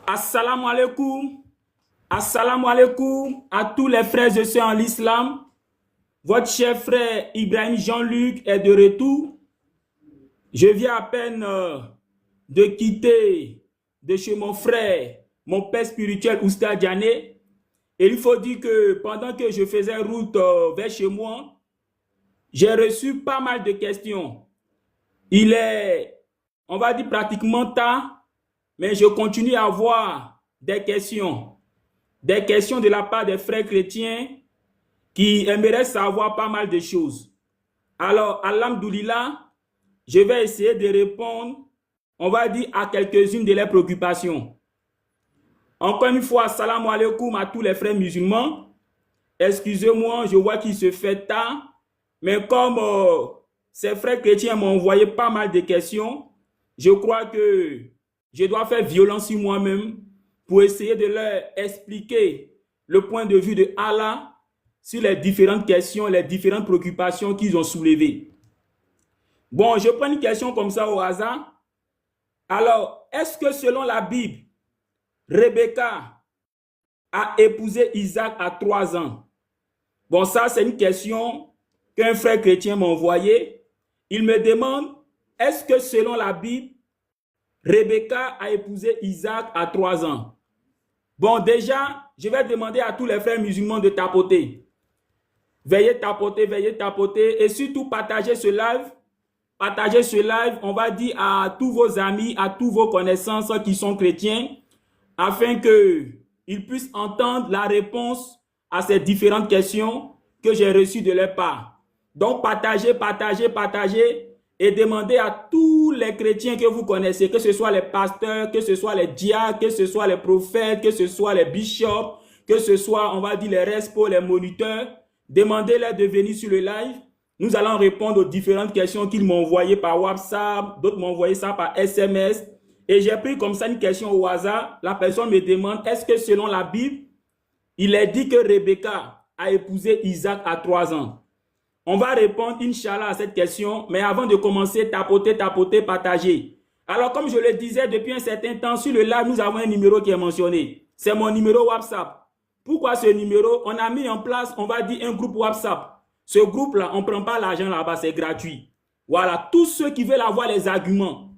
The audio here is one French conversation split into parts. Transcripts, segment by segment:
Assalamu alaikum. Assalamu alaikum à tous les frères et sœurs en l'islam. Votre cher frère Ibrahim Jean-Luc est de retour. Je viens à peine de quitter de chez mon frère, mon père spirituel Oustaz Diané. Et il faut dire que pendant que je faisais route vers chez moi, j'ai reçu pas mal de questions. Il est, on va dire pratiquement tard, mais je continue à avoir des questions. Des questions de la part des frères chrétiens qui aimeraient savoir pas mal de choses. Alors, alhamdoulilah, je vais essayer de répondre, on va dire, à quelques-unes de leurs préoccupations. Encore une fois, salam alaikum à tous les frères musulmans. Excusez-moi, je vois qu'il se fait tard, mais comme ces frères chrétiens m'ont envoyé pas mal de questions, je crois que je dois faire violence sur moi-même pour essayer de leur expliquer le point de vue de Allah sur les différentes questions, les différentes préoccupations qu'ils ont soulevées. Bon, je prends une question comme ça au hasard. Alors, est-ce que selon la Bible, Rebecca a épousé Isaac à 3 ans? Bon, ça, c'est une question qu'un frère chrétien m'a envoyée. Il me demande, est-ce que selon la Bible, Rebecca a épousé Isaac à 3 ans? Bon, déjà, je vais demander à tous les frères musulmans de tapoter. Veuillez tapoter et surtout partager ce live. Partagez ce live, on va dire à tous vos amis, à tous vos connaissances qui sont chrétiens, afin qu'ils puissent entendre la réponse à ces différentes questions que j'ai reçues de leur part. Donc, partagez et demandez à tous les chrétiens que vous connaissez, que ce soit les pasteurs, que ce soit les diacres, que ce soit les prophètes, que ce soit les bishops, que ce soit, on va dire, les responsables, les moniteurs, demandez-leur de venir sur le live. Nous allons répondre aux différentes questions qu'ils m'ont envoyées par WhatsApp, d'autres m'ont envoyé ça par SMS. Et j'ai pris comme ça une question au hasard. La personne me demande, est-ce que selon la Bible, il est dit que Rebecca a épousé Isaac à 3 ans? On va répondre, Inch'Allah, à cette question. Mais avant de commencer, tapoter, partager. Alors, comme je le disais depuis un certain temps, sur le live, nous avons un numéro qui est mentionné. C'est mon numéro WhatsApp. Pourquoi ce numéro? On a mis en place, on va dire, un groupe WhatsApp. Ce groupe-là, on ne prend pas l'argent là-bas, c'est gratuit. Voilà, tous ceux qui veulent avoir les arguments,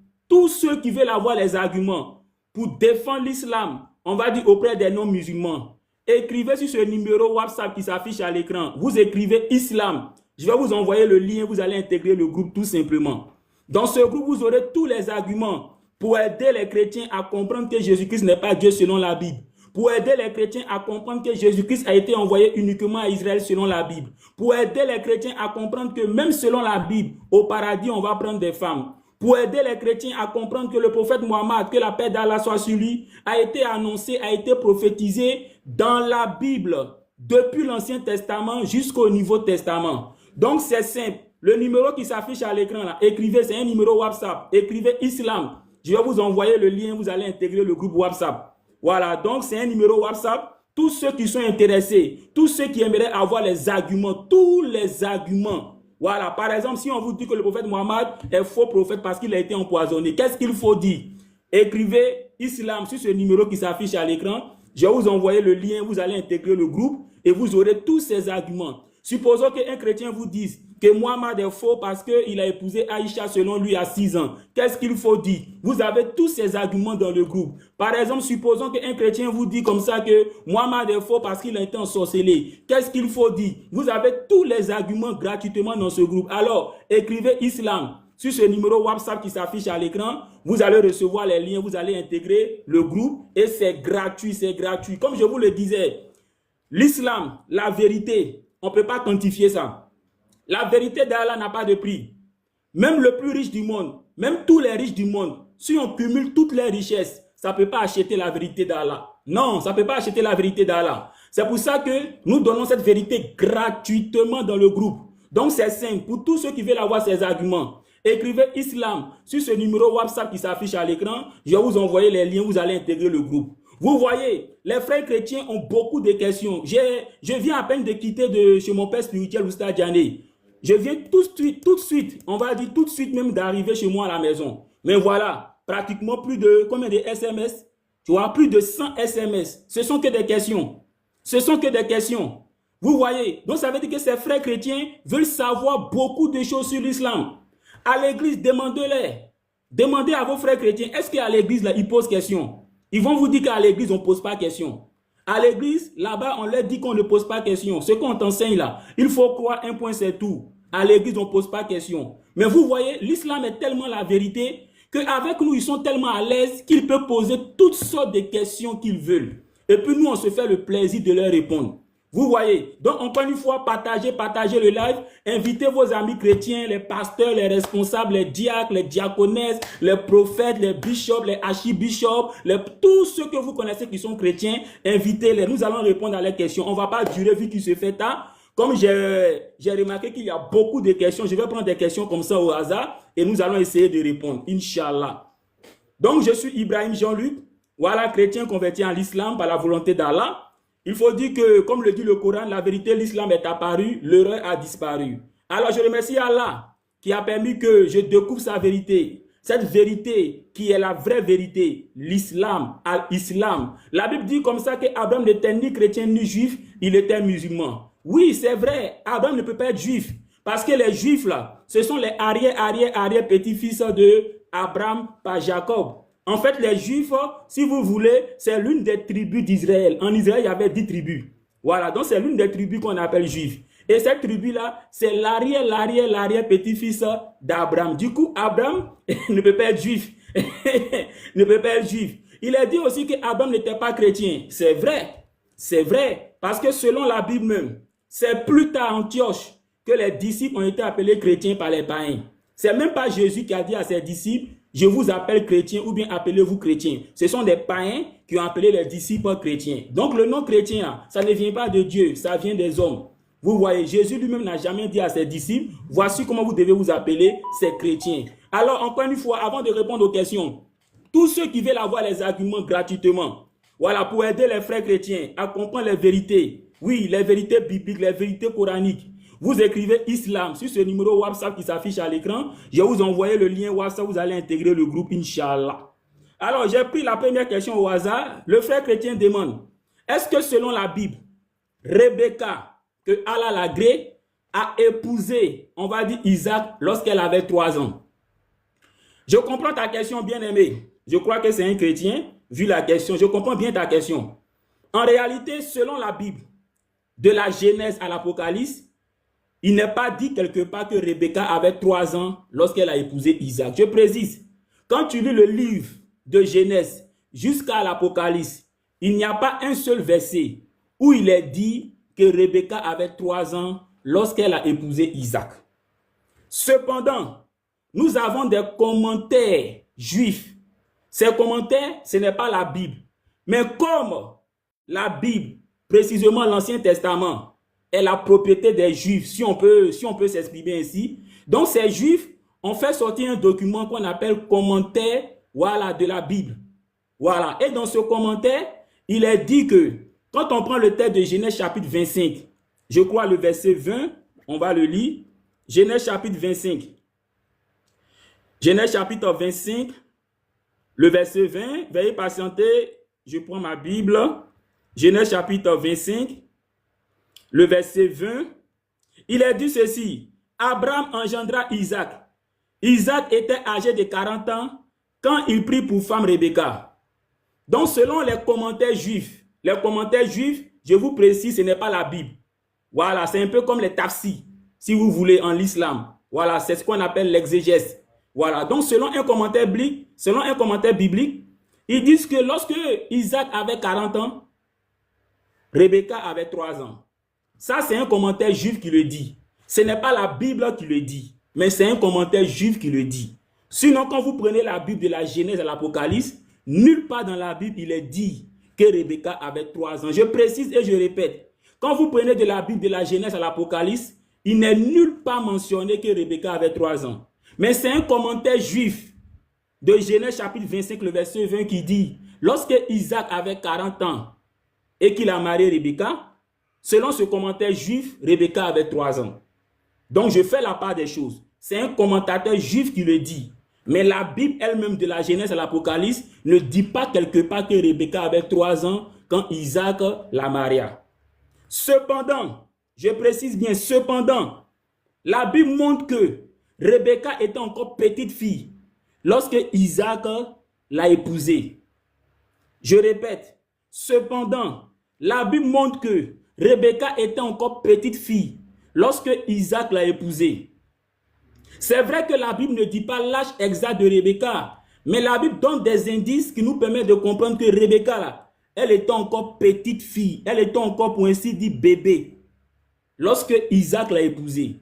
pour défendre l'islam, on va dire auprès des non-musulmans, écrivez sur ce numéro WhatsApp qui s'affiche à l'écran. Vous écrivez islam. Je vais vous envoyer le lien, vous allez intégrer le groupe tout simplement. Dans ce groupe, vous aurez tous les arguments pour aider les chrétiens à comprendre que Jésus-Christ n'est pas Dieu selon la Bible. Pour aider les chrétiens à comprendre que Jésus-Christ a été envoyé uniquement à Israël selon la Bible. Pour aider les chrétiens à comprendre que même selon la Bible, au paradis, on va prendre des femmes. Pour aider les chrétiens à comprendre que le prophète Mohammed, que la paix d'Allah soit sur lui, a été annoncé, a été prophétisé dans la Bible, depuis l'Ancien Testament jusqu'au Nouveau Testament. Donc c'est simple. Le numéro qui s'affiche à l'écran là, écrivez, c'est un numéro WhatsApp. Écrivez islam. Je vais vous envoyer le lien, vous allez intégrer le groupe WhatsApp. Voilà, donc c'est un numéro WhatsApp. Tous ceux qui sont intéressés, tous ceux qui aimeraient avoir les arguments, tous les arguments. Voilà, par exemple, si on vous dit que le prophète Mohammed est faux prophète parce qu'il a été empoisonné, qu'est-ce qu'il faut dire? Écrivez islam sur ce numéro qui s'affiche à l'écran. Je vais vous envoyer le lien, vous allez intégrer le groupe et vous aurez tous ces arguments. Supposons qu'un chrétien vous dise que Mohammed est faux parce qu'il a épousé Aïcha selon lui à 6 ans. Qu'est-ce qu'il faut dire? Vous avez tous ces arguments dans le groupe. Par exemple, supposons qu'un chrétien vous dit comme ça que Mohammed est faux parce qu'il a été ensorcelé. Qu'est-ce qu'il faut dire? Vous avez tous les arguments gratuitement dans ce groupe. Alors, écrivez islam sur ce numéro WhatsApp qui s'affiche à l'écran. Vous allez recevoir les liens, vous allez intégrer le groupe et c'est gratuit, c'est gratuit. Comme je vous le disais, l'islam, la vérité, on ne peut pas quantifier ça. La vérité d'Allah n'a pas de prix. Même le plus riche du monde, même tous les riches du monde, si on cumule toutes les richesses, ça ne peut pas acheter la vérité d'Allah. Non, ça ne peut pas acheter la vérité d'Allah. C'est pour ça que nous donnons cette vérité gratuitement dans le groupe. Donc c'est simple, pour tous ceux qui veulent avoir ces arguments, écrivez islam sur ce numéro WhatsApp qui s'affiche à l'écran. Je vais vous envoyer les liens, vous allez intégrer le groupe. Vous voyez, les frères chrétiens ont beaucoup de questions. Je viens à peine de quitter de chez mon père spirituel, Oustaz Diané. Je viens tout de suite, on va dire tout de suite même d'arriver chez moi à la maison. Mais voilà, pratiquement plus de combien de SMS? Tu vois, plus de 100 SMS. Ce sont que des questions. Ce sont que des questions. Vous voyez, donc ça veut dire que ces frères chrétiens veulent savoir beaucoup de choses sur l'islam. À l'église, demandez-les. Demandez à vos frères chrétiens, est-ce qu'à l'église, là, ils posent question? Ils vont vous dire qu'à l'église, on ne pose pas question. À l'église, là-bas, on leur dit qu'on ne pose pas question. Ce qu'on t'enseigne là, il faut croire un point, c'est tout. À l'église, on ne pose pas question. Mais vous voyez, l'islam est tellement la vérité qu'avec nous, ils sont tellement à l'aise qu'ils peuvent poser toutes sortes de questions qu'ils veulent. Et puis nous, on se fait le plaisir de leur répondre. Vous voyez, donc encore une fois, partagez le live, invitez vos amis chrétiens, les pasteurs, les responsables, les diacres, les diaconesses, les prophètes, les bishops, les archibishops, tous ceux que vous connaissez qui sont chrétiens, invitez-les. Nous allons répondre à leurs questions. On ne va pas durer vu qu'il se fait tard. Comme j'ai remarqué qu'il y a beaucoup de questions, je vais prendre des questions comme ça au hasard et nous allons essayer de répondre, Inch'Allah. Donc, je suis Ibrahim Jean-Luc, voilà, chrétien converti en l'islam par la volonté d'Allah. Il faut dire que, comme le dit le Coran, la vérité, l'islam est apparu, l'erreur a disparu. Alors, je remercie Allah qui a permis que je découvre sa vérité. Cette vérité qui est la vraie vérité, l'islam, al-islam. La Bible dit comme ça qu'Abraham n'était ni chrétien ni juif, il était musulman. Oui, c'est vrai, Abraham ne peut pas être juif. Parce que les juifs, là, ce sont les arrière petits-fils de Abraham par Jacob. En fait, les Juifs, si vous voulez, c'est l'une des tribus d'Israël. En Israël, il y avait 10 tribus. Voilà, donc c'est l'une des tribus qu'on appelle Juifs. Et cette tribu-là, c'est l'arrière petit-fils d'Abraham. Du coup, Abraham ne peut pas être juif. Ne peut pas être juif. Il a dit aussi qu'Abraham n'était pas chrétien. C'est vrai, parce que selon la Bible même, c'est plus tard à Antioche que les disciples ont été appelés chrétiens par les païens. C'est même pas Jésus qui a dit à ses disciples, je vous appelle chrétien ou bien appelez-vous chrétien. Ce sont des païens qui ont appelé les disciples chrétiens. Donc le nom chrétien, ça ne vient pas de Dieu, ça vient des hommes. Vous voyez, Jésus lui-même n'a jamais dit à ses disciples, voici comment vous devez vous appeler, c'est chrétien. Alors encore une fois, avant de répondre aux questions, tous ceux qui veulent avoir les arguments gratuitement, voilà, pour aider les frères chrétiens à comprendre les vérités, oui, les vérités bibliques, les vérités coraniques, vous écrivez islam sur ce numéro WhatsApp qui s'affiche à l'écran. Je vais vous envoyer le lien WhatsApp, vous allez intégrer le groupe, Inch'Allah. Alors, j'ai pris la première question au hasard. Le frère chrétien demande, est-ce que selon la Bible, Rebecca, que Allah l'agrée, a épousé, on va dire Isaac, lorsqu'elle avait 3 ans? Je comprends ta question, bien-aimé. Je crois que c'est un chrétien, vu la question. Je comprends bien ta question. En réalité, selon la Bible, de la Genèse à l'Apocalypse, il n'est pas dit quelque part que Rebecca avait 3 ans lorsqu'elle a épousé Isaac. Je précise, quand tu lis le livre de Genèse jusqu'à l'Apocalypse, il n'y a pas un seul verset où il est dit que Rebecca avait 3 ans lorsqu'elle a épousé Isaac. Cependant, nous avons des commentaires juifs. Ces commentaires, ce n'est pas la Bible. Mais comme la Bible, précisément l'Ancien Testament, est la propriété des Juifs, si on peut s'exprimer ainsi. Donc, ces Juifs ont fait sortir un document qu'on appelle commentaire, voilà, de la Bible. Voilà. Et dans ce commentaire, il est dit que, quand on prend le texte de Genèse chapitre 25, je crois le verset 20, on va le lire. Genèse chapitre 25. Genèse chapitre 25, le verset 20. Veuillez patienter, je prends ma Bible. Genèse chapitre 25. Le verset 20, il est dit ceci, Abraham engendra Isaac. Isaac était âgé de 40 ans quand il prit pour femme Rebecca. Donc selon les commentaires juifs, je vous précise, ce n'est pas la Bible. Voilà, c'est un peu comme les tafsirs, si vous voulez, en l'islam. Voilà, c'est ce qu'on appelle l'exégèse. Voilà, donc selon un commentaire biblique, ils disent que lorsque Isaac avait 40 ans, Rebecca avait 3 ans. Ça, c'est un commentaire juif qui le dit. Ce n'est pas la Bible qui le dit, mais c'est un commentaire juif qui le dit. Sinon, quand vous prenez la Bible de la Genèse à l'Apocalypse, nulle part dans la Bible, il est dit que Rebecca avait 3 ans. Je précise et je répète, quand vous prenez de la Bible de la Genèse à l'Apocalypse, il n'est nulle part mentionné que Rebecca avait 3 ans. Mais c'est un commentaire juif de Genèse chapitre 25, le verset 20 qui dit, lorsque Isaac avait 40 ans et qu'il a marié Rebecca, selon ce commentaire juif, Rebecca avait 3 ans. Donc, je fais la part des choses. C'est un commentateur juif qui le dit. Mais la Bible elle-même de la Genèse à l'Apocalypse ne dit pas quelque part que Rebecca avait 3 ans quand Isaac la maria. Cependant, je précise bien, cependant, la Bible montre que Rebecca était encore petite fille lorsque Isaac l'a épousée. Je répète, cependant, la Bible montre que Rebecca était encore petite fille lorsque Isaac l'a épousée. C'est vrai que la Bible ne dit pas l'âge exact de Rebecca, mais la Bible donne des indices qui nous permettent de comprendre que Rebecca, là, elle était encore petite fille, elle était encore, pour ainsi dire, bébé, lorsque Isaac l'a épousée.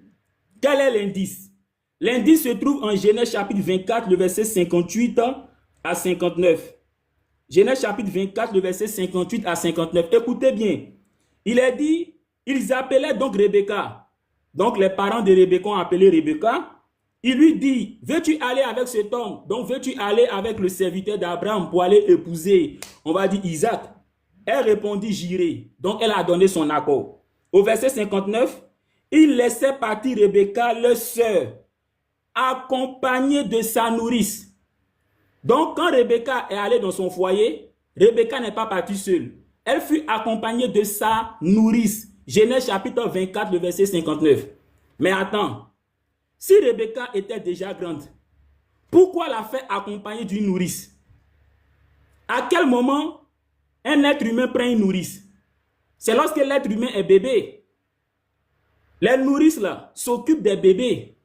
Quel est l'indice? L'indice se trouve en Genèse chapitre 24, le verset 58 à 59. Genèse chapitre 24, le verset 58 à 59. Écoutez bien. Il est dit, ils appelaient donc Rebecca. Donc les parents de Rebecca ont appelé Rebecca. Il lui dit, veux-tu aller avec cet homme? Donc veux-tu aller avec le serviteur d'Abraham pour aller épouser, on va dire, Isaac? Elle répondit, j'irai. Donc elle a donné son accord. Au verset 59, il laissait partir Rebecca, leur sœur, accompagnée de sa nourrice. Donc quand Rebecca est allée dans son foyer, Rebecca n'est pas partie seule. Elle fut accompagnée de sa nourrice. Genèse chapitre 24, le verset 59. Mais attends, si Rebecca était déjà grande, pourquoi la faire accompagner d'une nourrice? À quel moment un être humain prend une nourrice? C'est lorsque l'être humain est bébé. Les nourrices là s'occupent des bébés.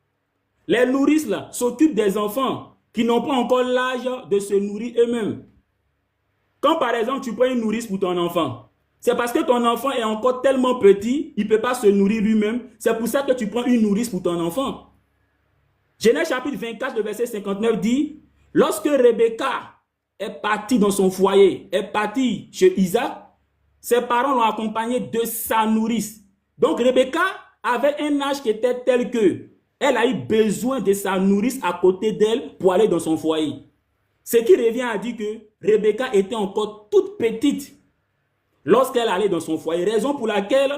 Les nourrices là s'occupent des enfants qui n'ont pas encore l'âge de se nourrir eux-mêmes. Quand par exemple tu prends une nourrice pour ton enfant, c'est parce que ton enfant est encore tellement petit, il ne peut pas se nourrir lui-même. C'est pour ça que tu prends une nourrice pour ton enfant. Genèse chapitre 24, le verset 59 dit, lorsque Rebecca est partie dans son foyer, est partie chez Isaac, ses parents l'ont accompagnée de sa nourrice. Donc Rebecca avait un âge qui était tel que elle a eu besoin de sa nourrice à côté d'elle pour aller dans son foyer. Ce qui revient à dire que Rebecca était encore toute petite lorsqu'elle allait dans son foyer. Raison pour laquelle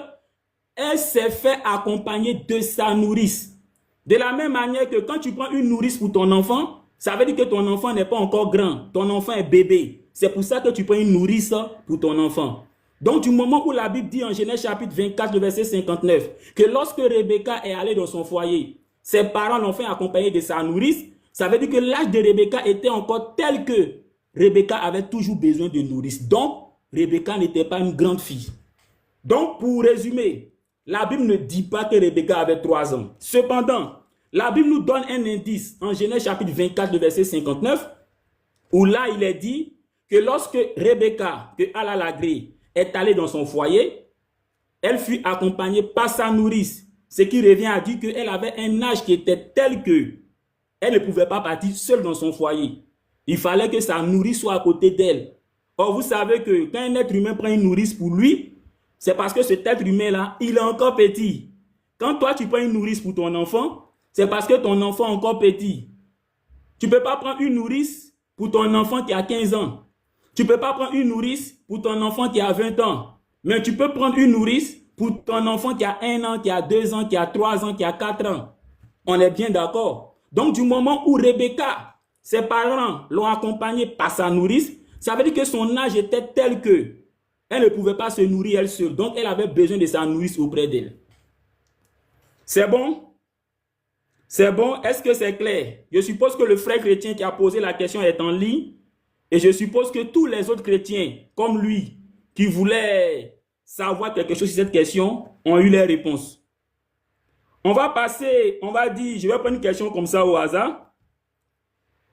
elle s'est fait accompagner de sa nourrice. De la même manière que quand tu prends une nourrice pour ton enfant, ça veut dire que ton enfant n'est pas encore grand. Ton enfant est bébé. C'est pour ça que tu prends une nourrice pour ton enfant. Donc du moment où la Bible dit en Genèse chapitre 24, le verset 59, que lorsque Rebecca est allée dans son foyer, ses parents l'ont fait accompagner de sa nourrice, ça veut dire que l'âge de Rebecca était encore tel que Rebecca avait toujours besoin de nourrice. Donc, Rebecca n'était pas une grande fille. Donc, pour résumer, la Bible ne dit pas que Rebecca avait 3 ans. Cependant, la Bible nous donne un indice en Genèse chapitre 24, verset 59, où là, il est dit que lorsque Rebecca, que Allah l'agrée, est allée dans son foyer, elle fut accompagnée par sa nourrice, ce qui revient à dire qu'elle avait un âge qui était tel que elle ne pouvait pas partir seule dans son foyer. Il fallait que sa nourrice soit à côté d'elle. Or, vous savez que quand un être humain prend une nourrice pour lui, c'est parce que cet être humain-là, il est encore petit. Quand toi, tu prends une nourrice pour ton enfant, c'est parce que ton enfant est encore petit. Tu ne peux pas prendre une nourrice pour ton enfant qui a 15 ans. Tu ne peux pas prendre une nourrice pour ton enfant qui a 20 ans. Mais tu peux prendre une nourrice pour ton enfant qui a 1 an, qui a 2 ans, qui a 3 ans, qui a 4 ans. On est bien d'accord. Donc, du moment où Rebecca, ses parents l'ont accompagnée par sa nourrice, ça veut dire que son âge était tel que elle ne pouvait pas se nourrir elle seule. Donc, elle avait besoin de sa nourrice auprès d'elle. C'est bon? C'est bon? Est-ce que c'est clair? Je suppose que le frère chrétien qui a posé la question est en ligne. Et je suppose que tous les autres chrétiens, comme lui, qui voulaient savoir quelque chose sur cette question, ont eu les réponses. On va passer, on va dire, je vais prendre une question comme ça au hasard.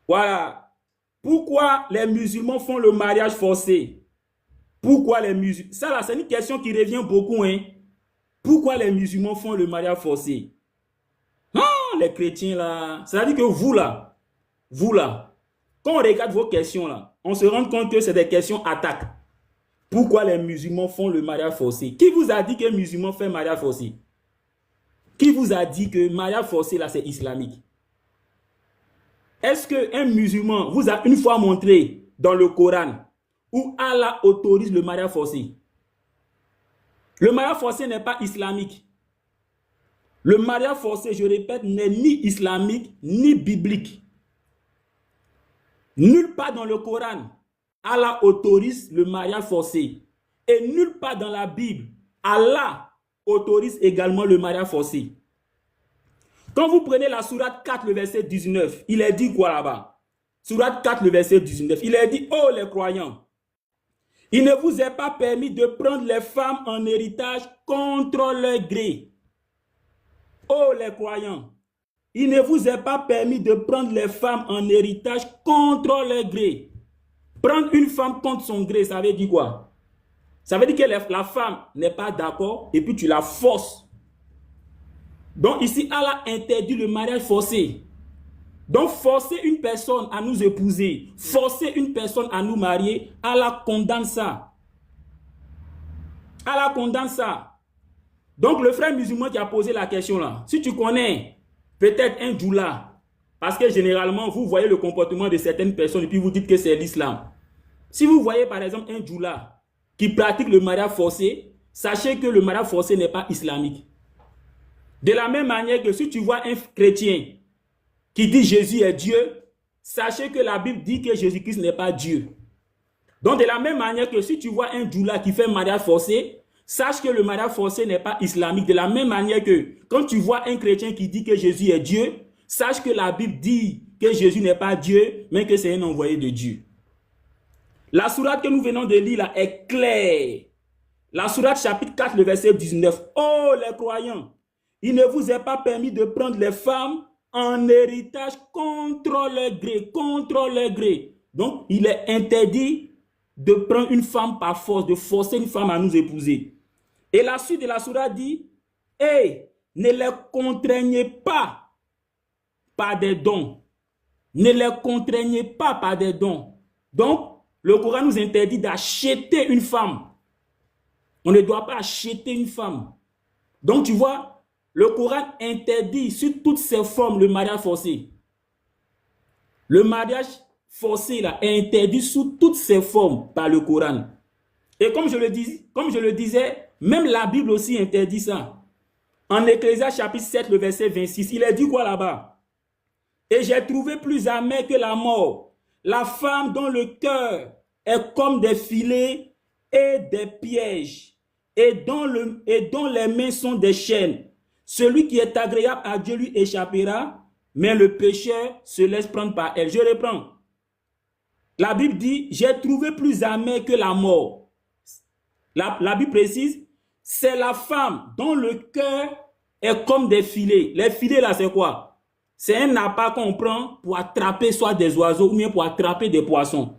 Voilà. Pourquoi les musulmans font le mariage forcé? Pourquoi les musulmans? Ça là, c'est une question qui revient beaucoup. Hein? Pourquoi les musulmans font le mariage forcé? Ah, les chrétiens là. C'est-à-dire que vous là, quand on regarde vos questions là, on se rend compte que c'est des questions attaques. Pourquoi les musulmans font le mariage forcé? Qui vous a dit que les musulmans font le mariage forcé? Qui vous a dit que le mariage forcé là c'est islamique? Est-ce qu'un musulman vous a une fois montré dans le Coran où Allah autorise le mariage forcé? Le mariage forcé n'est pas islamique. Le mariage forcé, je répète, n'est ni islamique ni biblique. Nulle part dans le Coran, Allah autorise le mariage forcé. Et nulle part dans la Bible, Allah autorise également le mariage forcé. Quand vous prenez la sourate 4, le verset 19, il est dit quoi là-bas? Sourate 4, le verset 19, il est dit, oh les croyants, il ne vous est pas permis de prendre les femmes en héritage contre leur gré. Oh les croyants, il ne vous est pas permis de prendre les femmes en héritage contre leur gré. Prendre une femme contre son gré, ça veut dire quoi? Ça veut dire que la femme n'est pas d'accord et puis tu la forces. Donc ici, Allah interdit le mariage forcé. Donc forcer une personne à nous épouser, forcer une personne à nous marier, Allah condamne ça. Allah condamne ça. Donc le frère musulman qui a posé la question là, si tu connais peut-être un djoula, parce que généralement vous voyez le comportement de certaines personnes et puis vous dites que c'est l'islam. Si vous voyez par exemple un djoula qui pratique le mariage forcé, sachez que le mariage forcé n'est pas islamique. De la même manière que si tu vois un chrétien qui dit Jésus est Dieu, sachez que la Bible dit que Jésus-Christ n'est pas Dieu. Donc de la même manière que si tu vois un djoula qui fait mariage forcé, sache que le mariage forcé n'est pas islamique. De la même manière que quand tu vois un chrétien qui dit que Jésus est Dieu, sache que la Bible dit que Jésus n'est pas Dieu, mais que c'est un envoyé de Dieu. La sourate que nous venons de lire là est claire. La sourate chapitre 4, le verset 19. Oh les croyants, il ne vous est pas permis de prendre les femmes en héritage contre leur gré, contre leur gré. Donc, il est interdit de prendre une femme par force, de forcer une femme à nous épouser. Et la suite de la sourate dit, hey, ne les contraignez pas par des dons. Ne les contraignez pas par des dons. Donc, le Coran nous interdit d'acheter une femme. On ne doit pas acheter une femme. Donc, tu vois, le Coran interdit sous toutes ses formes le mariage forcé. Le mariage forcé là, est interdit sous toutes ses formes par le Coran. Et comme je le disais, même la Bible aussi interdit ça. En Ecclésiaste chapitre 7, le verset 26, il est dit quoi là-bas? Et j'ai trouvé plus amer que la mort, la femme dont le cœur est comme des filets et des pièges, et dont les mains sont des chaînes. Celui qui est agréable à Dieu lui échappera, mais le pécheur se laisse prendre par elle. Je reprends. La Bible dit, j'ai trouvé plus amer que la mort. La Bible précise, c'est la femme dont le cœur est comme des filets. Les filets là, c'est quoi? C'est un appât qu'on prend pour attraper soit des oiseaux ou bien pour attraper des poissons.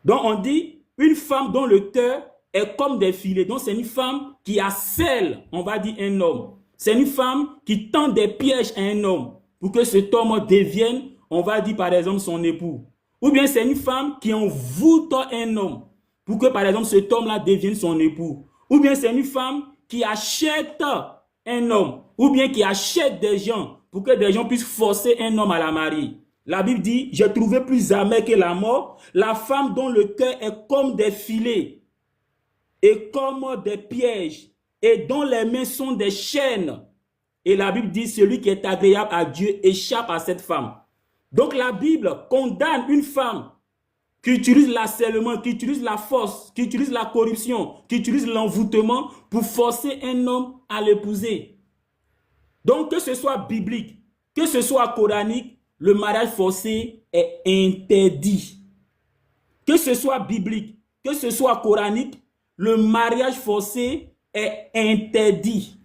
Donc on dit, une femme dont le cœur est comme des filets. Donc c'est une femme qui harcèle, on va dire, un homme. C'est une femme qui tend des pièges à un homme pour que cet homme devienne, on va dire par exemple, son époux. Ou bien c'est une femme qui envoûte un homme pour que par exemple cet homme-là devienne son époux. Ou bien c'est une femme qui achète un homme. Ou bien qui achète des gens pour que des gens puissent forcer un homme à la marier. La Bible dit, j'ai trouvé plus amer que la mort, la femme dont le cœur est comme des filets et comme des pièges et dont les mains sont des chaînes. Et la Bible dit, celui qui est agréable à Dieu échappe à cette femme. Donc la Bible condamne une femme qui utilise l'harcèlement, qui utilise la force, qui utilise la corruption, qui utilise l'envoûtement pour forcer un homme à l'épouser. Donc que ce soit biblique, que ce soit coranique, le mariage forcé est interdit. Que ce soit biblique, que ce soit coranique, le mariage forcé est interdit.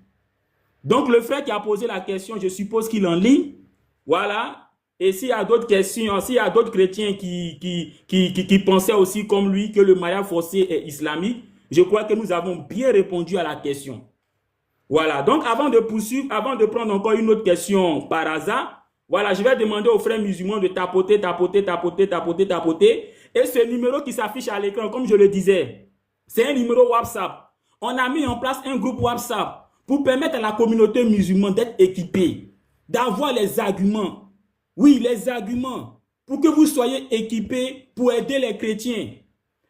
Donc le frère qui a posé la question, je suppose qu'il est en ligne. Voilà. Et s'il y a d'autres questions, s'il y a d'autres chrétiens qui pensaient aussi comme lui que le mariage forcé est islamique, je crois que nous avons bien répondu à la question. Voilà. Donc avant de poursuivre, avant de prendre encore une autre question par hasard, voilà, je vais demander aux frères musulmans de tapoter, tapoter, tapoter, tapoter, tapoter. Et ce numéro qui s'affiche à l'écran, comme je le disais, c'est un numéro WhatsApp. On a mis en place un groupe WhatsApp pour permettre à la communauté musulmane d'être équipée, d'avoir les arguments. Oui, les arguments pour que vous soyez équipés pour aider les chrétiens.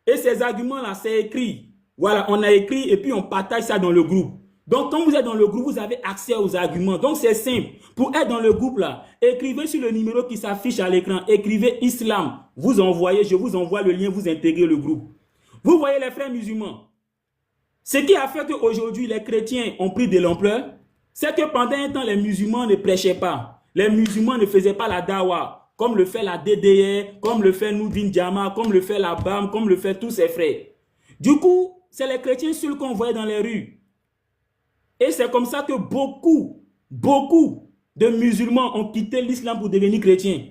Et ces arguments-là, c'est écrit. Voilà, on a écrit et puis on partage ça dans le groupe. Donc, quand vous êtes dans le groupe, vous avez accès aux arguments. Donc, c'est simple. Pour être dans le groupe, là, écrivez sur le numéro qui s'affiche à l'écran. Écrivez Islam. Vous envoyez, je vous envoie le lien, vous intégrez le groupe. Vous voyez les frères musulmans. Ce qui a fait qu'aujourd'hui, les chrétiens ont pris de l'ampleur, c'est que pendant un temps, les musulmans ne prêchaient pas. Les musulmans ne faisaient pas la dawa, comme le fait la DDR, comme le fait Noudine Djama, comme le fait la BAM, comme le fait tous ses frères. Du coup, c'est les chrétiens seuls qu'on voyait dans les rues. Et c'est comme ça que beaucoup de musulmans ont quitté l'islam pour devenir chrétiens.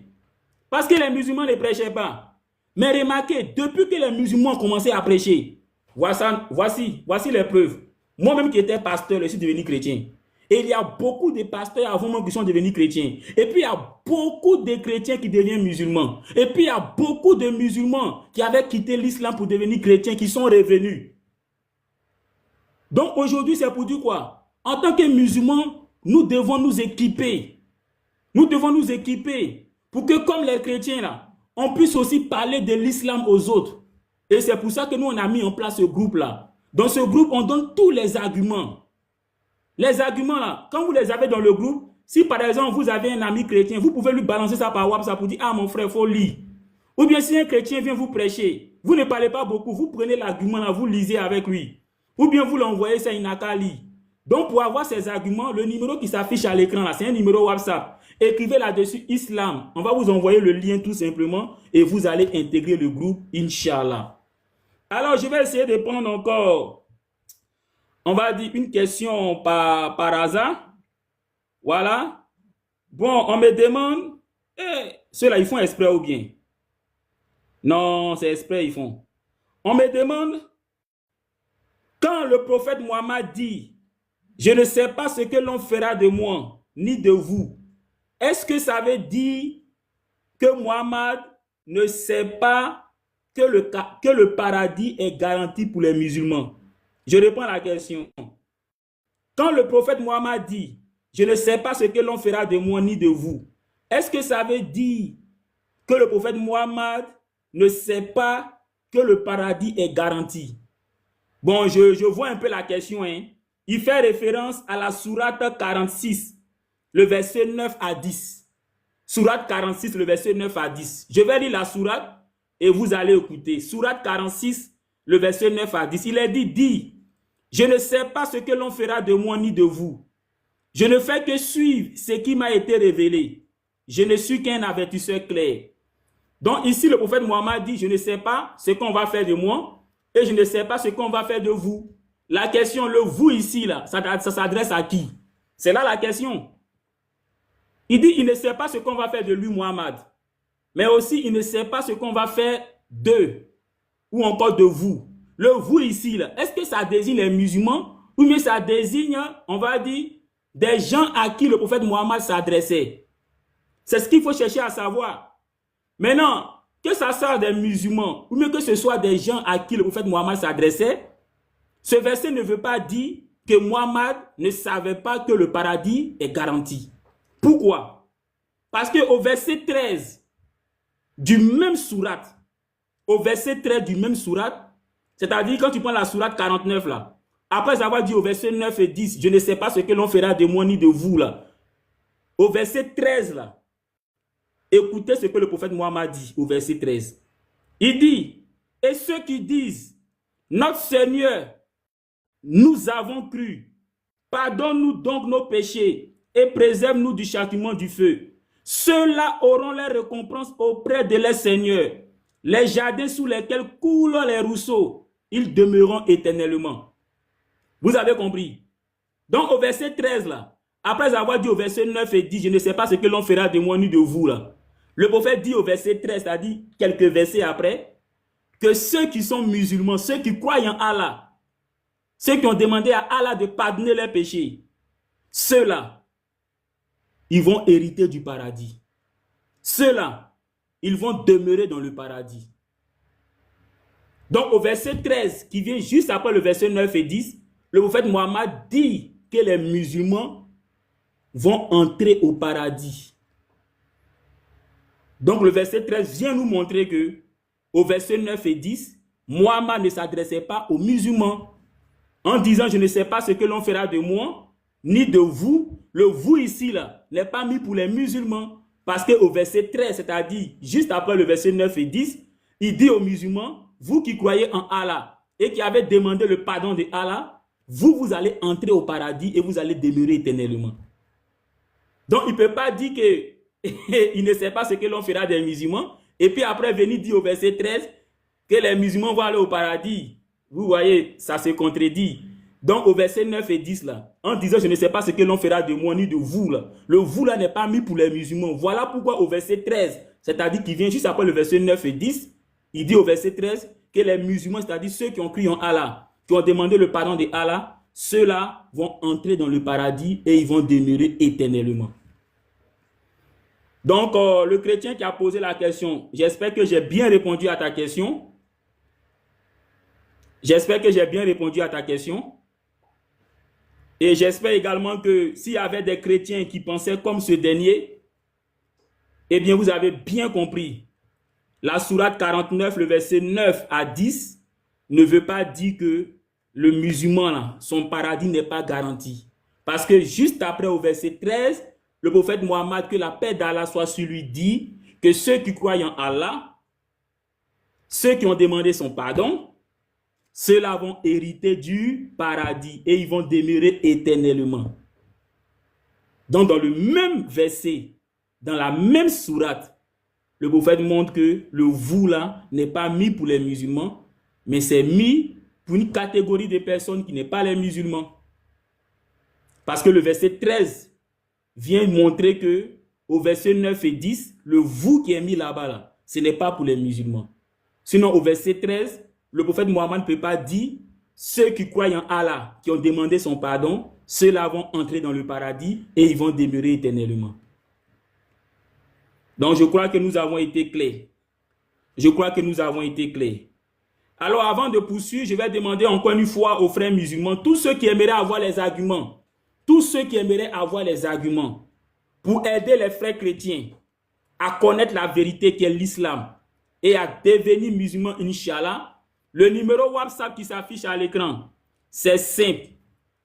Parce que les musulmans ne prêchaient pas. Mais remarquez, depuis que les musulmans ont commencé à prêcher, voici les preuves. Moi-même qui étais pasteur, je suis devenu chrétien. Et il y a beaucoup de pasteurs avant moi qui sont devenus chrétiens. Et puis il y a beaucoup de chrétiens qui deviennent musulmans. Et puis il y a beaucoup de musulmans qui avaient quitté l'islam pour devenir chrétiens, qui sont revenus. Donc aujourd'hui, c'est pour dire quoi? En tant que musulmans, nous devons nous équiper. Nous devons nous équiper pour que, comme les chrétiens, là, on puisse aussi parler de l'islam aux autres. Et c'est pour ça que nous, on a mis en place ce groupe-là. Dans ce groupe, on donne tous les arguments. Les arguments, là, quand vous les avez dans le groupe, si par exemple, vous avez un ami chrétien, vous pouvez lui balancer ça par WhatsApp pour dire « Ah, mon frère, il faut lire. » Ou bien si un chrétien vient vous prêcher, vous ne parlez pas beaucoup, vous prenez l'argument là, vous lisez avec lui. Ou bien vous l'envoyez, ça, il n'a qu'à lire. Donc, pour avoir ces arguments, le numéro qui s'affiche à l'écran, là, c'est un numéro WhatsApp. Écrivez là-dessus Islam. On va vous envoyer le lien tout simplement et vous allez intégrer le groupe, Inch'Allah. Alors, je vais essayer de prendre encore, on va dire, une question par hasard. Voilà. Bon, on me demande, ceux-là, ils font exprès ou bien? Non, c'est exprès, ils font. On me demande, quand le prophète Mohammed dit, je ne sais pas ce que l'on fera de moi, ni de vous, est-ce que ça veut dire que Mohammed ne sait pas que le paradis est garanti pour les musulmans? Je réponds à la question. Quand le prophète Mohammed dit, je ne sais pas ce que l'on fera de moi, ni de vous, est-ce que ça veut dire que le prophète Mohammed ne sait pas que le paradis est garanti? Bon, je vois un peu la question, hein. Il fait référence à la sourate 46, le verset 9 à 10. Sourate 46, le verset 9 à 10. Je vais lire la sourate et vous allez écouter. Sourate 46, le verset 9 à 10. Il est dit, je ne sais pas ce que l'on fera de moi ni de vous. Je ne fais que suivre ce qui m'a été révélé. Je ne suis qu'un avertisseur clair. Donc ici, le prophète Mohammed dit, je ne sais pas ce qu'on va faire de moi et je ne sais pas ce qu'on va faire de vous. La question, le vous ici, là, ça s'adresse à qui? C'est là la question. Il dit, il ne sait pas ce qu'on va faire de lui, Mohammed. Mais aussi, il ne sait pas ce qu'on va faire d'eux ou encore de vous. Le vous ici, là, est-ce que ça désigne les musulmans ou bien ça désigne, on va dire, des gens à qui le prophète Mohammed s'adressait? C'est ce qu'il faut chercher à savoir. Maintenant, que ça soit des musulmans ou bien que ce soit des gens à qui le prophète Mohammed s'adressait, ce verset ne veut pas dire que Mohammed ne savait pas que le paradis est garanti. Pourquoi? Parce qu'au verset 13 du même sourate, c'est-à-dire quand tu prends la sourate 49 là, après avoir dit au verset 9 et 10, je ne sais pas ce que l'on fera de moi ni de vous là, au verset 13 là, écoutez ce que le prophète Mohammed dit au verset 13. Il dit, et ceux qui disent, notre Seigneur, nous avons cru, pardonne-nous donc nos péchés et préserve-nous du châtiment du feu. Ceux-là auront leur récompense auprès de leur Seigneur. Les jardins sous lesquels coulent les ruisseaux, ils demeureront éternellement. Vous avez compris? Donc au verset 13 là, après avoir dit au verset 9 et 10, je ne sais pas ce que l'on fera de moi ni de vous là. Le prophète dit au verset 13, c'est-à-dire quelques versets après, que ceux qui sont musulmans, ceux qui croient en Allah, ceux qui ont demandé à Allah de pardonner leurs péchés, ceux-là, ils vont hériter du paradis. Ceux-là, ils vont demeurer dans le paradis. Donc au verset 13, qui vient juste après le verset 9 et 10, le prophète Mohammed dit que les musulmans vont entrer au paradis. Donc le verset 13 vient nous montrer que au verset 9 et 10, Mohammed ne s'adressait pas aux musulmans. en disant, je ne sais pas ce que l'on fera de moi, ni de vous. Le vous ici, là, n'est pas mis pour les musulmans. Parce qu'au verset 13, c'est-à-dire juste après le verset 9 et 10, il dit aux musulmans, vous qui croyez en Allah et qui avez demandé le pardon de Allah, vous allez entrer au paradis et vous allez demeurer éternellement. Donc, il ne peut pas dire qu'il ne sait pas ce que l'on fera des musulmans. Et puis après, venir dire au verset 13 que les musulmans vont aller au paradis. Vous voyez, ça se contredit. Donc, au verset 9 et 10, là, en disant, je ne sais pas ce que l'on fera de moi ni de vous, là. Le vous, là, n'est pas mis pour les musulmans. Voilà pourquoi au verset 13, c'est-à-dire qu'il vient juste après le verset 9 et 10, il dit au verset 13 que les musulmans, c'est-à-dire ceux qui ont cru en Allah, qui ont demandé le pardon de Allah, ceux-là vont entrer dans le paradis et ils vont demeurer éternellement. Donc, le chrétien qui a posé la question, j'espère que j'ai bien répondu à ta question. J'espère que j'ai bien répondu à ta question. Et j'espère également que s'il y avait des chrétiens qui pensaient comme ce dernier, eh bien, vous avez bien compris. La sourate 49, le verset 9 à 10, ne veut pas dire que le musulman, là, son paradis n'est pas garanti. Parce que juste après, au verset 13, le prophète Mohammed, que la paix d'Allah soit sur lui, dit que ceux qui croient en Allah, ceux qui ont demandé son pardon, ceux-là vont hériter du paradis et ils vont demeurer éternellement. Donc, dans le même verset, dans la même sourate, le prophète montre que le vous là n'est pas mis pour les musulmans, mais c'est mis pour une catégorie de personnes qui n'est pas les musulmans. Parce que le verset 13 vient montrer que au verset 9 et 10, le vous qui est mis là-bas, là, ce n'est pas pour les musulmans. Sinon, au verset 13, le prophète Mohammed ne peut pas dire ceux qui croient en Allah, qui ont demandé son pardon, ceux-là vont entrer dans le paradis et ils vont demeurer éternellement. Donc, je crois que nous avons été clairs. Je crois que nous avons été clairs. Alors, avant de poursuivre, je vais demander encore une fois aux frères musulmans, tous ceux qui aimeraient avoir les arguments, pour aider les frères chrétiens à connaître la vérité qui est l'islam et à devenir musulmans, Inch'Allah, le numéro WhatsApp qui s'affiche à l'écran, c'est simple.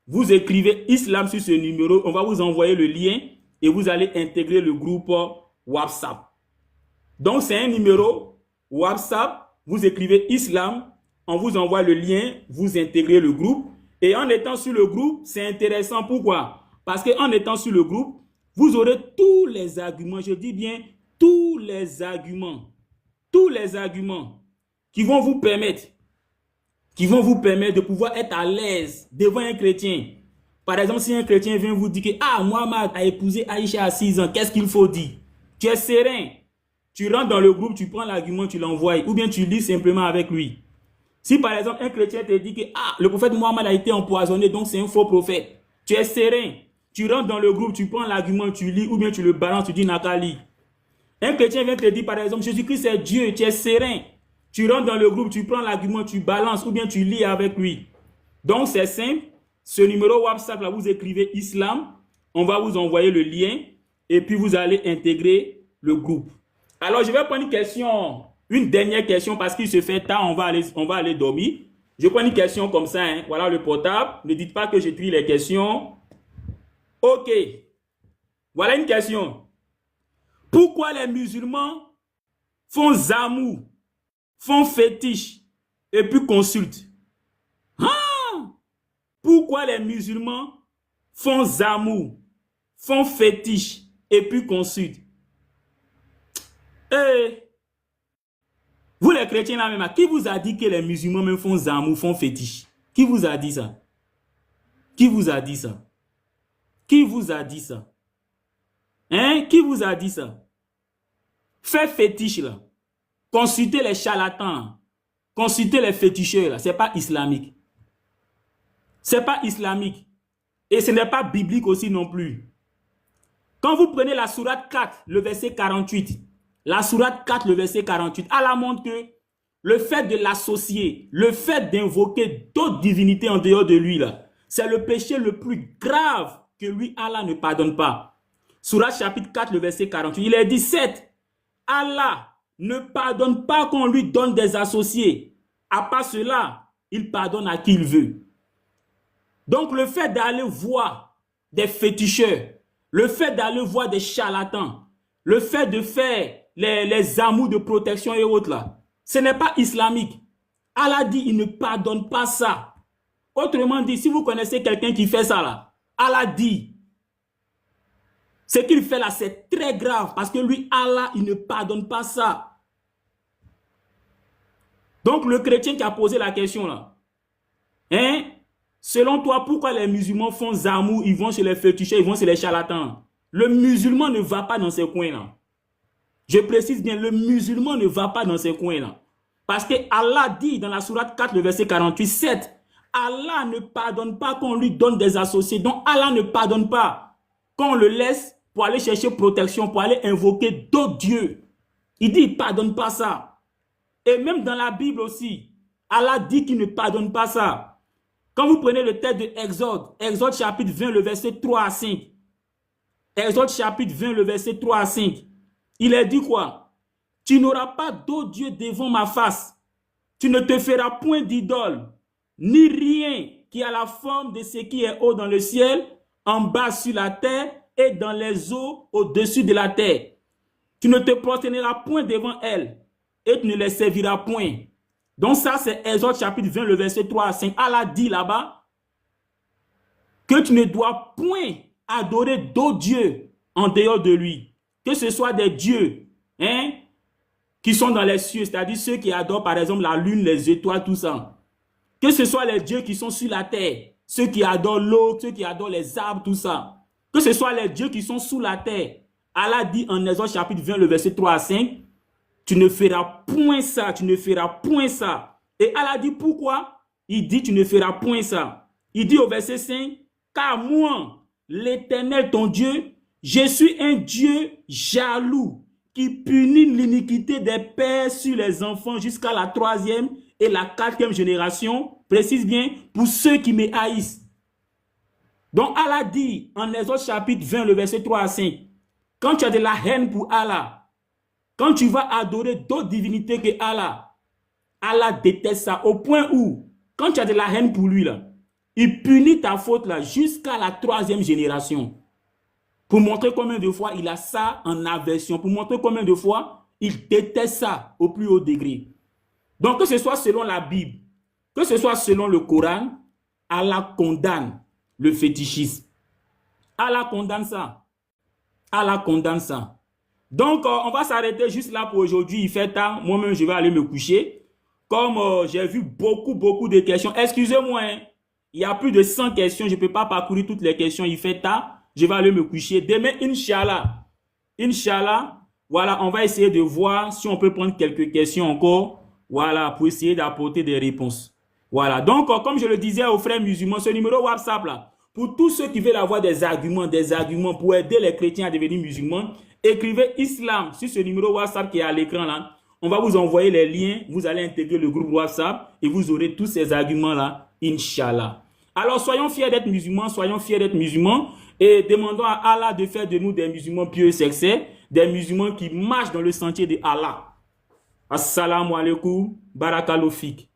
Vous écrivez islam sur ce numéro, on va vous envoyer le lien et vous allez intégrer le groupe WhatsApp. Donc, c'est un numéro WhatsApp, vous écrivez islam, on vous envoie le lien, vous intégrez le groupe. Et en étant sur le groupe, c'est intéressant. Pourquoi? Parce qu'en étant sur le groupe, vous aurez tous les arguments, je dis bien tous les arguments qui vont vous permettre de pouvoir être à l'aise devant un chrétien. Par exemple, si un chrétien vient vous dire que « Ah, Mohamed a épousé Aïcha à 6 ans, qu'est-ce qu'il faut dire ?» Tu es serein. Tu rentres dans le groupe, tu prends l'argument, tu l'envoies. Ou bien tu lis simplement avec lui. Si par exemple, un chrétien te dit que « Ah, le prophète Mohamed a été empoisonné, donc c'est un faux prophète. » Tu es serein. Tu rentres dans le groupe, tu prends l'argument, tu lis, ou bien tu le balances, tu dis « Nakali. » Un chrétien vient te dire par exemple « Jésus-Christ c'est Dieu. » Tu es serein. Tu rentres dans le groupe, tu prends l'argument, tu balances ou bien tu lis avec lui. Donc, c'est simple. Ce numéro WhatsApp, là, vous écrivez islam. On va vous envoyer le lien et puis vous allez intégrer le groupe. Alors, je vais prendre une dernière question parce qu'il se fait tard, on va aller dormir. Je prends une question comme ça. Hein. Voilà le portable. Ne dites pas que je trie les questions. OK. Voilà une question. Pourquoi les musulmans font zamou, font fétiche et puis consultent? Ah! Pourquoi les musulmans font zamou, font fétiche et puis consultent? Vous les chrétiens là même, qui vous a dit que les musulmans même font zamou, font fétiche? Qui vous a dit ça? Qui vous a dit ça? Qui vous a dit ça? Hein? Qui vous a dit ça? Faire fétiche là. Consulter les charlatans, consulter les féticheurs, ce n'est pas islamique. Ce n'est pas islamique. Et ce n'est pas biblique aussi non plus. Quand vous prenez la sourate 4, le verset 48, la sourate 4, le verset 48, Allah montre que le fait de l'associer, le fait d'invoquer d'autres divinités en dehors de lui, c'est le péché le plus grave que lui, Allah, ne pardonne pas. Sourate chapitre 4, le verset 48, il est dit 7. Allah ne pardonne pas qu'on lui donne des associés. À part cela, il pardonne à qui il veut. Donc, le fait d'aller voir des féticheurs, le fait d'aller voir des charlatans, le fait de faire les amours de protection et autres là, ce n'est pas islamique. Allah dit, il ne pardonne pas ça. Autrement dit, si vous connaissez quelqu'un qui fait ça là, Allah dit, ce qu'il fait là, c'est très grave parce que lui, Allah, il ne pardonne pas ça. Donc, le chrétien qui a posé la question là, hein, selon toi, pourquoi les musulmans font zamour, ils vont chez les féticheurs, ils vont chez les charlatans? Le musulman ne va pas dans ces coins-là. Je précise bien, le musulman ne va pas dans ces coins-là. Parce que Allah dit dans la sourate 4, le verset 48, 7, Allah ne pardonne pas qu'on lui donne des associés. Donc Allah ne pardonne pas qu'on le laisse pour aller chercher protection, pour aller invoquer d'autres dieux. Il dit, il ne pardonne pas ça. Et même dans la Bible aussi, Allah dit qu'il ne pardonne pas ça. Quand vous prenez le texte de Exode, Exode chapitre 20, le verset 3 à 5. Exode chapitre 20, le verset 3 à 5. Il est dit quoi? Tu n'auras pas d'autre Dieu devant ma face. Tu ne te feras point d'idole, ni rien qui a la forme de ce qui est haut dans le ciel, en bas sur la terre et dans les eaux au-dessus de la terre. Tu ne te prosterneras point devant elles et tu ne les serviras point. Donc ça, c'est Exode chapitre 20, le verset 3 à 5. Allah dit là-bas que tu ne dois point adorer d'autres dieux en dehors de lui. Que ce soit des dieux hein, qui sont dans les cieux, c'est-à-dire ceux qui adorent par exemple la lune, les étoiles, tout ça. Que ce soit les dieux qui sont sur la terre, ceux qui adorent l'eau, ceux qui adorent les arbres, tout ça. Que ce soit les dieux qui sont sous la terre. Allah dit en Exode chapitre 20, le verset 3 à 5, tu ne feras point ça, tu ne feras point ça. Et Allah dit pourquoi? Il dit tu ne feras point ça. Il dit au verset 5, car moi, l'Éternel ton Dieu, je suis un Dieu jaloux qui punit l'iniquité des pères sur les enfants jusqu'à la 3e et la 4e génération. Précise bien, pour ceux qui me haïssent. Donc Allah dit en Exode chapitre 20, le verset 3 à 5, quand tu as de la haine pour Allah, quand tu vas adorer d'autres divinités que Allah, Allah déteste ça au point où, quand tu as de la haine pour lui, là, il punit ta faute là jusqu'à la 3e génération. Pour montrer combien de fois il a ça en aversion, pour montrer combien de fois il déteste ça au plus haut degré. Donc que ce soit selon la Bible, que ce soit selon le Coran, Allah condamne le fétichisme. Allah condamne ça. Allah condamne ça. Donc, on va s'arrêter juste là pour aujourd'hui. Il fait tard. Moi-même, je vais aller me coucher. Comme j'ai vu beaucoup de questions. Excusez-moi, hein, il y a plus de 100 questions. Je ne peux pas parcourir toutes les questions. Il fait tard. Je vais aller me coucher. Demain, Inch'Allah. Inch'Allah, voilà, on va essayer de voir si on peut prendre quelques questions encore. Voilà, pour essayer d'apporter des réponses. Voilà. Donc, comme je le disais aux frères musulmans, ce numéro WhatsApp là, pour tous ceux qui veulent avoir des arguments pour aider les chrétiens à devenir musulmans, écrivez Islam sur ce numéro WhatsApp qui est à l'écran là. On va vous envoyer les liens. Vous allez intégrer le groupe WhatsApp et vous aurez tous ces arguments là, Inch'Allah. Alors, soyons fiers d'être musulmans, et demandons à Allah de faire de nous des musulmans pieux et sincères, des musulmans qui marchent dans le sentier de Allah. Assalamu alaikum, barakallahu fik.